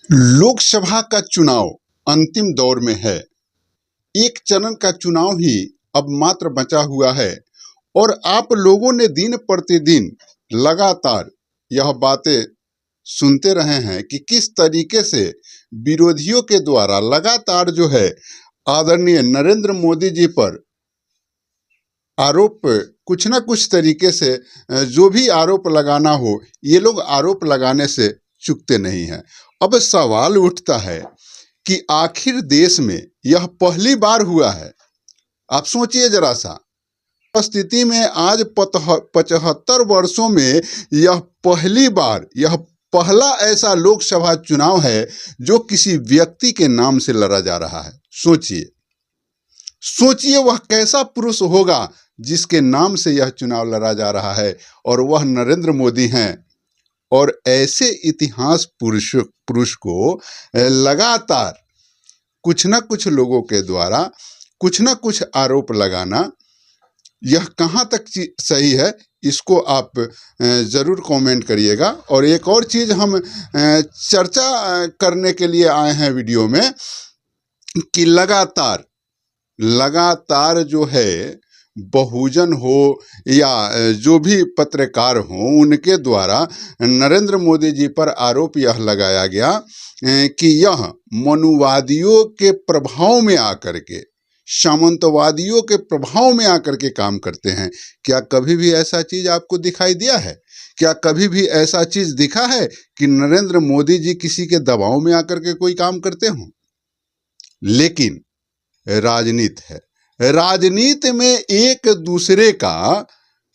लोकसभा का चुनाव अंतिम दौर में है। एक चरण का चुनाव ही अब मात्र बचा हुआ है और आप लोगों ने दिन प्रतिदिन लगातार यह बातें सुनते रहे हैं कि किस तरीके से विरोधियों के द्वारा लगातार जो है आदरणीय नरेंद्र मोदी जी पर आरोप कुछ ना कुछ तरीके से जो भी आरोप लगाना हो, ये लोग आरोप लगाने से चूकते नहीं हैं। अब सवाल उठता है कि आखिर देश में यह पहली बार हुआ है। आप सोचिए जरा सा, स्थिति में आज 75 वर्षों में यह पहली बार, यह पहला ऐसा लोकसभा चुनाव है जो किसी व्यक्ति के नाम से लड़ा जा रहा है। सोचिए सोचिए वह कैसा पुरुष होगा जिसके नाम से यह चुनाव लड़ा जा रहा है, और वह नरेंद्र मोदी हैं। और ऐसे इतिहास पुरुष को लगातार कुछ न कुछ लोगों के द्वारा कुछ न कुछ आरोप लगाना, यह कहाँ तक सही है, इसको आप ज़रूर कमेंट करिएगा। और एक और चीज़ हम चर्चा करने के लिए आए हैं वीडियो में कि लगातार जो है बहुजन हो या जो भी पत्रकार हों, उनके द्वारा नरेंद्र मोदी जी पर आरोप यह लगाया गया कि यह मनुवादियों के प्रभाव में आकर के, सामंतवादियों के प्रभाव में आकर के काम करते हैं। क्या कभी भी ऐसा चीज़ आपको दिखाई दिया है? क्या कभी भी ऐसा चीज़ दिखा है कि नरेंद्र मोदी जी किसी के दबाव में आकर के कोई काम करते हों? लेकिन राजनीति है, राजनीति में एक दूसरे का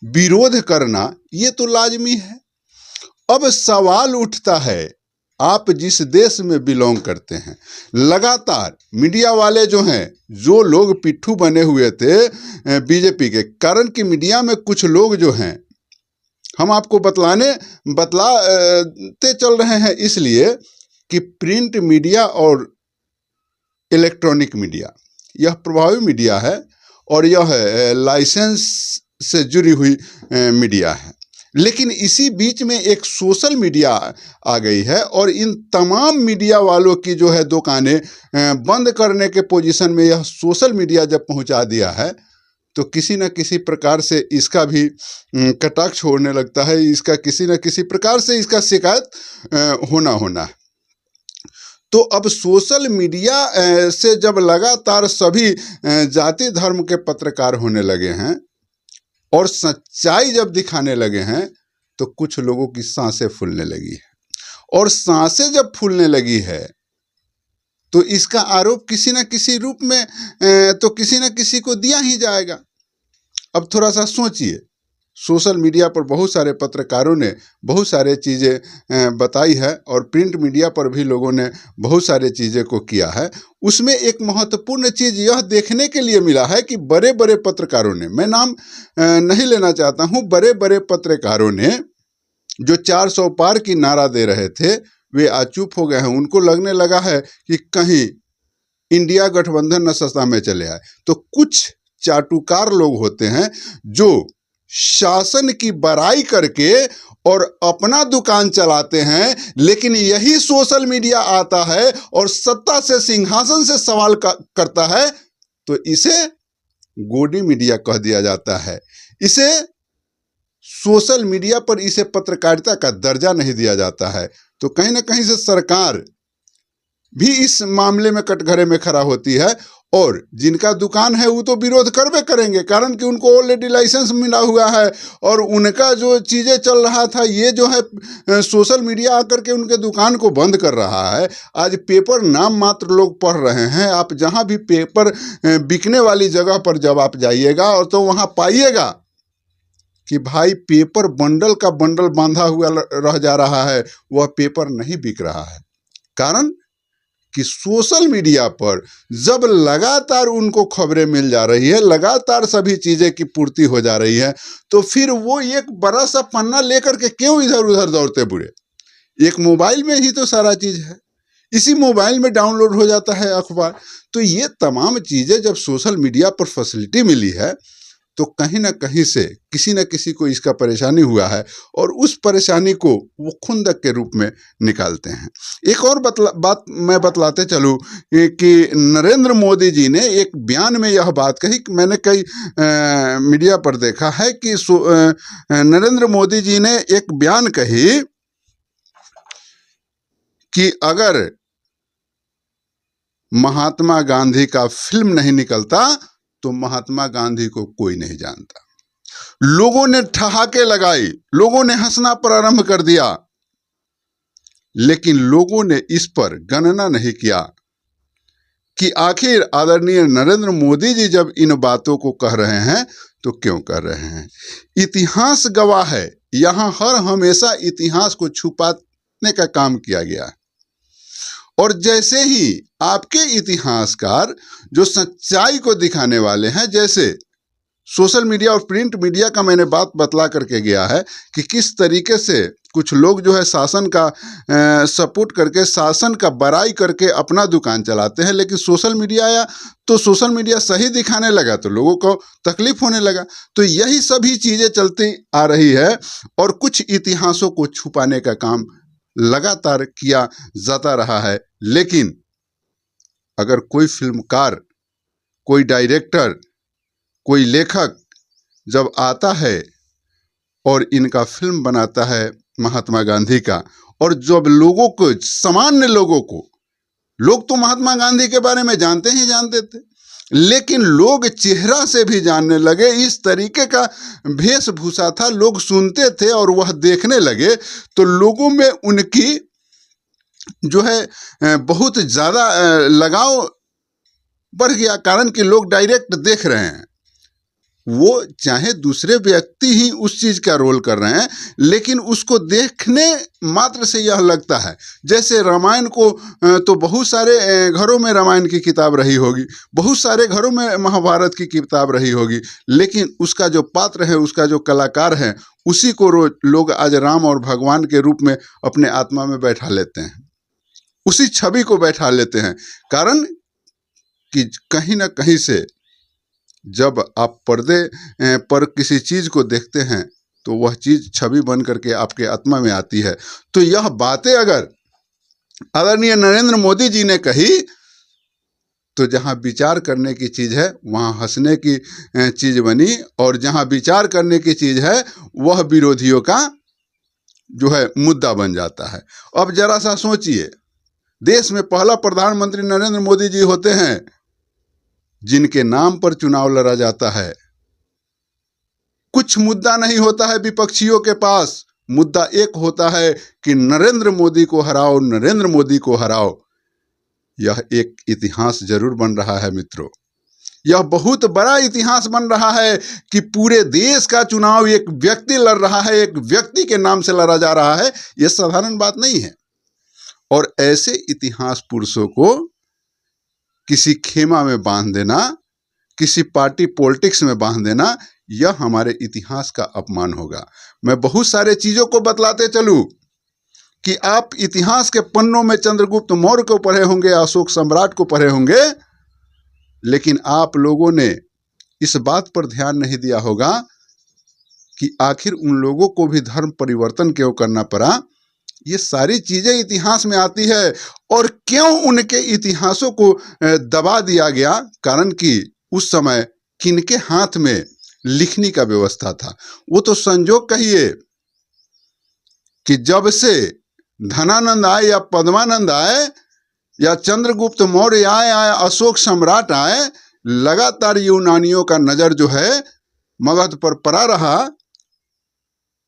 विरोध करना ये तो लाजमी है। अब सवाल उठता है, आप जिस देश में बिलोंग करते हैं, लगातार मीडिया वाले जो हैं, जो लोग पिट्ठू बने हुए थे बीजेपी के, कारण कि मीडिया में कुछ लोग जो हैं, हम आपको बतलाते चल रहे हैं इसलिए कि प्रिंट मीडिया और इलेक्ट्रॉनिक मीडिया यह प्रभावी मीडिया है और यह लाइसेंस से जुड़ी हुई मीडिया है। लेकिन इसी बीच में एक सोशल मीडिया आ गई है और इन तमाम मीडिया वालों की जो है दुकानें बंद करने के पोजीशन में यह सोशल मीडिया जब पहुंचा दिया है, तो किसी न किसी प्रकार से इसका भी कटाक्ष होने लगता है, इसका किसी न किसी प्रकार से इसका शिकायत होना है। तो अब सोशल मीडिया से जब लगातार सभी जाति धर्म के पत्रकार होने लगे हैं और सच्चाई जब दिखाने लगे हैं, तो कुछ लोगों की सांसें फूलने लगी है। और सांसें जब फूलने लगी है तो इसका आरोप किसी न किसी रूप में तो किसी न किसी को दिया ही जाएगा। अब थोड़ा सा सोचिए, सोशल मीडिया पर बहुत सारे पत्रकारों ने बहुत सारे चीज़ें बताई है और प्रिंट मीडिया पर भी लोगों ने बहुत सारे चीज़ें को किया है। उसमें एक महत्वपूर्ण चीज़ यह देखने के लिए मिला है कि बड़े बड़े पत्रकारों ने, मैं नाम नहीं लेना चाहता हूँ, बड़े बड़े पत्रकारों ने जो 400 पार की नारा दे रहे थे, वे आज चुप हो गए हैं। उनको लगने लगा है कि कहीं इंडिया गठबंधन न सत्ता में चले आए। तो कुछ चाटुकार लोग होते हैं जो शासन की बड़ाई करके और अपना दुकान चलाते हैं, लेकिन यही सोशल मीडिया आता है और सत्ता से, सिंहासन से सवाल करता है, तो इसे गोदी मीडिया कह दिया जाता है। इसे सोशल मीडिया पर इसे पत्रकारिता का दर्जा नहीं दिया जाता है। तो कहीं ना कहीं से सरकार भी इस मामले में कटघरे में खड़ा होती है और जिनका दुकान है वो तो विरोध करवे करेंगे, कारण कि उनको ऑलरेडी लाइसेंस मिला हुआ है और उनका जो चीज़ें चल रहा था, ये जो है सोशल मीडिया आकर के उनके दुकान को बंद कर रहा है। आज पेपर नाम मात्र लोग पढ़ रहे हैं। आप जहाँ भी पेपर बिकने वाली जगह पर जब आप जाइएगा और तो वहाँ पाइएगा कि भाई पेपर बंडल का बंडल बांधा हुआ रह जा रहा है, वह पेपर नहीं बिक रहा है। कारण कि सोशल मीडिया पर जब लगातार उनको खबरें मिल जा रही है, लगातार सभी चीज़ें की पूर्ति हो जा रही है, तो फिर वो एक बड़ा सा पन्ना लेकर के क्यों इधर उधर दौड़ते बुरे? एक मोबाइल में ही तो सारा चीज़ है, इसी मोबाइल में डाउनलोड हो जाता है अखबार। तो ये तमाम चीज़ें जब सोशल मीडिया पर फैसिलिटी मिली है, तो कहीं ना कहीं से किसी न किसी को इसका परेशानी हुआ है और उस परेशानी को वो खुंदक के रूप में निकालते हैं। एक और बात मैं बतलाते चलूँ कि नरेंद्र मोदी जी ने एक बयान में यह बात कही, मैंने कई मीडिया पर देखा है कि नरेंद्र मोदी जी ने एक बयान कही कि अगर महात्मा गांधी का फिल्म नहीं निकलता तो महात्मा गांधी को कोई नहीं जानता। लोगों ने ठहाके लगाई, लोगों ने हंसना प्रारंभ कर दिया, लेकिन लोगों ने इस पर गणना नहीं किया कि आखिर आदरणीय नरेंद्र मोदी जी जब इन बातों को कह रहे हैं तो क्यों कह रहे हैं। इतिहास गवाह है, यहां हर हमेशा इतिहास को छुपाने का काम किया गया है। और जैसे ही आपके इतिहासकार जो सच्चाई को दिखाने वाले हैं, जैसे सोशल मीडिया और प्रिंट मीडिया का मैंने बात बतला करके गया है कि किस तरीके से कुछ लोग जो है शासन का सपोर्ट करके, शासन का बड़ाई करके अपना दुकान चलाते हैं, लेकिन सोशल मीडिया आया तो सोशल मीडिया सही दिखाने लगा तो लोगों को तकलीफ होने लगा। तो यही सभी चीज़ें चलती आ रही है और कुछ इतिहासों को छुपाने का काम लगातार किया जाता रहा है। लेकिन अगर कोई फिल्मकार, कोई डायरेक्टर, कोई लेखक जब आता है और इनका फिल्म बनाता है महात्मा गांधी का, और जब लोगों को, सामान्य लोगों को, लोग तो महात्मा गांधी के बारे में जानते ही जानते थे, लेकिन लोग चेहरा से भी जानने लगे, इस तरीके का वेशभूषा था, लोग सुनते थे और वह देखने लगे, तो लोगों में उनकी जो है बहुत ज़्यादा लगाव बढ़ गया। कारण कि लोग डायरेक्ट देख रहे हैं, वो चाहे दूसरे व्यक्ति ही उस चीज़ का रोल कर रहे हैं, लेकिन उसको देखने मात्र से यह लगता है जैसे रामायण को तो बहुत सारे घरों में रामायण की किताब रही होगी, बहुत सारे घरों में महाभारत की किताब रही होगी, लेकिन उसका जो पात्र है, उसका जो कलाकार है, उसी को लोग आज राम और भगवान के रूप में अपने आत्मा में बैठा लेते हैं, उसी छवि को बैठा लेते हैं। कारण कि कहीं ना कहीं से जब आप पर्दे पर किसी चीज़ को देखते हैं तो वह चीज़ छवि बन करके आपके आत्मा में आती है। तो यह बातें अगर आदरणीय नरेंद्र मोदी जी ने कही तो जहां विचार करने की चीज़ है वहां हंसने की चीज़ बनी, और जहां विचार करने की चीज़ है वह विरोधियों का जो है मुद्दा बन जाता है। अब जरा सा सोचिए, देश में पहला प्रधानमंत्री नरेंद्र मोदी जी होते हैं जिनके नाम पर चुनाव लड़ा जाता है। कुछ मुद्दा नहीं होता है विपक्षियों के पास, मुद्दा एक होता है कि नरेंद्र मोदी को हराओ, नरेंद्र मोदी को हराओ। यह एक इतिहास जरूर बन रहा है मित्रों, यह बहुत बड़ा इतिहास बन रहा है कि पूरे देश का चुनाव एक व्यक्ति लड़ रहा है, एक व्यक्ति के नाम से लड़ा जा रहा है। यह साधारण बात नहीं है। और ऐसे इतिहास पुरुषों को किसी खेमा में बांध देना, किसी पार्टी पॉलिटिक्स में बांध देना, यह हमारे इतिहास का अपमान होगा। मैं बहुत सारे चीज़ों को बतलाते चलूँ कि आप इतिहास के पन्नों में चंद्रगुप्त मौर्य को पढ़े होंगे, अशोक सम्राट को पढ़े होंगे, लेकिन आप लोगों ने इस बात पर ध्यान नहीं दिया होगा कि आखिर उन लोगों को भी धर्म परिवर्तन क्यों करना पड़ा। ये सारी चीज़ें इतिहास में आती है, और क्यों उनके इतिहासों को दबा दिया गया। कारण कि उस समय किनके हाथ में लिखने का व्यवस्था था। वो तो संजोग कहिए कि जब से धनानंद आए या पद्मानंद आए या चंद्रगुप्त मौर्य आए या अशोक सम्राट आए, लगातार यूनानियों का नज़र जो है मगध पर पड़ा रहा,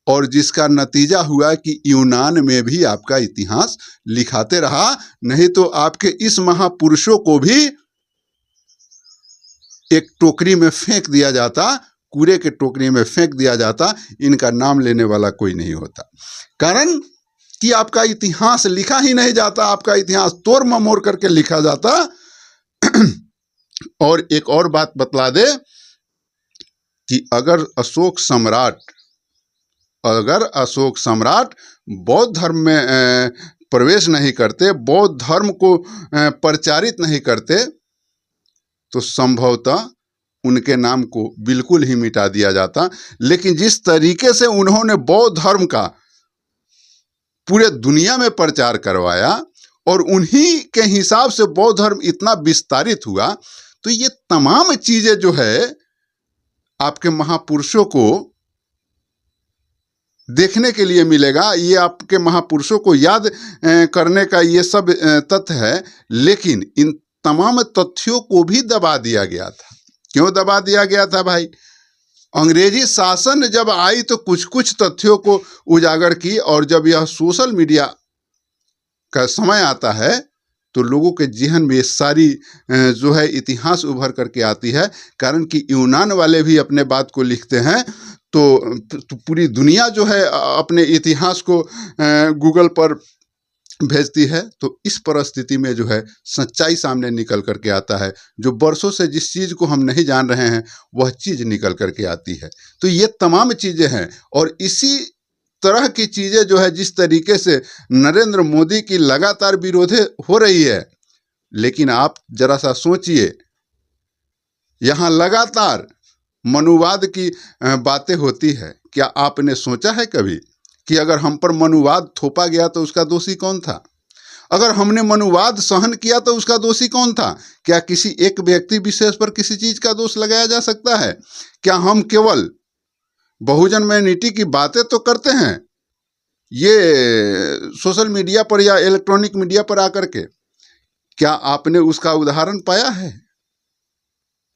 और जिसका नतीजा हुआ कि यूनान में भी आपका इतिहास लिखाते रहा। नहीं तो आपके इस महापुरुषों को भी एक टोकरी में फेंक दिया जाता, कूड़े के टोकरी में फेंक दिया जाता, इनका नाम लेने वाला कोई नहीं होता। कारण कि आपका इतिहास लिखा ही नहीं जाता, आपका इतिहास तोड़ ममोड़ करके लिखा जाता। और एक और बात बतला दे कि अगर अशोक सम्राट बौद्ध धर्म में प्रवेश नहीं करते, बौद्ध धर्म को प्रचारित नहीं करते, तो संभवतः उनके नाम को बिल्कुल ही मिटा दिया जाता। लेकिन जिस तरीके से उन्होंने बौद्ध धर्म का पूरे दुनिया में प्रचार करवाया और उन्हीं के हिसाब से बौद्ध धर्म इतना विस्तारित हुआ, तो ये तमाम चीजें जो है आपके महापुरुषों को देखने के लिए मिलेगा। ये आपके महापुरुषों को याद करने का ये सब तथ्य है। लेकिन इन तमाम तथ्यों को भी दबा दिया गया था। क्यों दबा दिया गया था भाई? अंग्रेजी शासन जब आई तो कुछ कुछ तथ्यों को उजागर की, और जब यह सोशल मीडिया का समय आता है तो लोगों के जेहन में ये सारी जो है इतिहास उभर करके आती है। कारण कि यूनान वाले भी अपने बात को लिखते हैं तो पूरी दुनिया जो है अपने इतिहास को गूगल पर भेजती है। तो इस परिस्थिति में जो है सच्चाई सामने निकल करके आता है। जो बरसों से जिस चीज़ को हम नहीं जान रहे हैं वह चीज़ निकल करके आती है। तो ये तमाम चीज़ें हैं, और इसी तरह की चीज़ें जो है जिस तरीके से नरेंद्र मोदी की लगातार विरोध हो रही है, लेकिन आप जरा सा सोचिए, यहाँ लगातार मनुवाद की बातें होती है। क्या आपने सोचा है कभी कि अगर हम पर मनुवाद थोपा गया तो उसका दोषी कौन था? अगर हमने मनुवाद सहन किया तो उसका दोषी कौन था? क्या किसी एक व्यक्ति विशेष पर किसी चीज़ का दोष लगाया जा सकता है? क्या हम केवल बहुजन मैनिटी की बातें तो करते हैं ये सोशल मीडिया पर या इलेक्ट्रॉनिक मीडिया पर आकर के? क्या आपने उसका उदाहरण पाया है?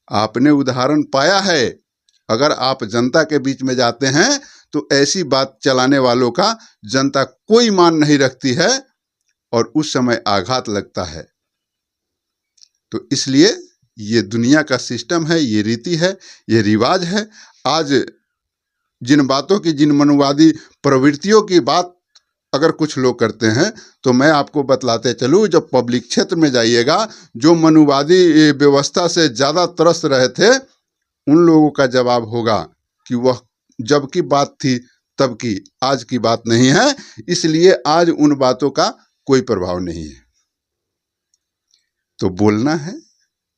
आपने उदाहरण पाया है? अगर आप जनता के बीच में जाते हैं तो ऐसी बात चलाने वालों का जनता कोई मान नहीं रखती है, और उस समय आघात लगता है। तो इसलिए ये दुनिया का सिस्टम है, ये रीति है, ये रिवाज है। आज जिन बातों की, जिन मनुवादी प्रवृत्तियों की बात अगर कुछ लोग करते हैं तो मैं आपको बतलाते चलूँ, जब पब्लिक क्षेत्र में जाइएगा, जो मनुवादी व्यवस्था से ज़्यादा त्रस्त रहे थे उन लोगों का जवाब होगा कि वह जब की बात थी तब की, आज की बात नहीं है। इसलिए आज उन बातों का कोई प्रभाव नहीं है। तो बोलना है,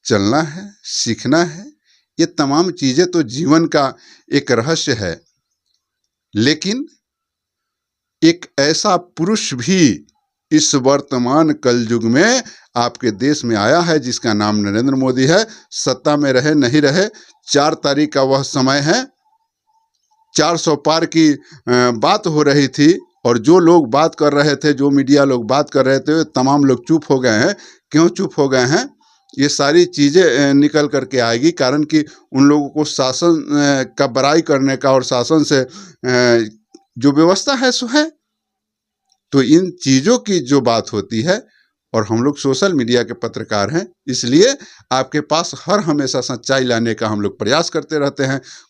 चलना है, सीखना है, ये तमाम चीज़ें तो जीवन का एक रहस्य है। लेकिन एक ऐसा पुरुष भी इस वर्तमान कलयुग में आपके देश में आया है जिसका नाम नरेंद्र मोदी है। सत्ता में रहे नहीं रहे, 4 तारीख का वह समय है। 400 पार की बात हो रही थी, और जो लोग बात कर रहे थे, जो मीडिया लोग बात कर रहे थे, तमाम लोग चुप हो गए हैं। क्यों चुप हो गए हैं? ये सारी चीज़ें निकल करके आएगी। कारण कि उन लोगों को शासन का बड़ाई करने का और शासन से जो व्यवस्था है सो है। तो इन चीज़ों की जो बात होती है, और हम लोग सोशल मीडिया के पत्रकार हैं, इसलिए आपके पास हर हमेशा सच्चाई लाने का हम लोग प्रयास करते रहते हैं।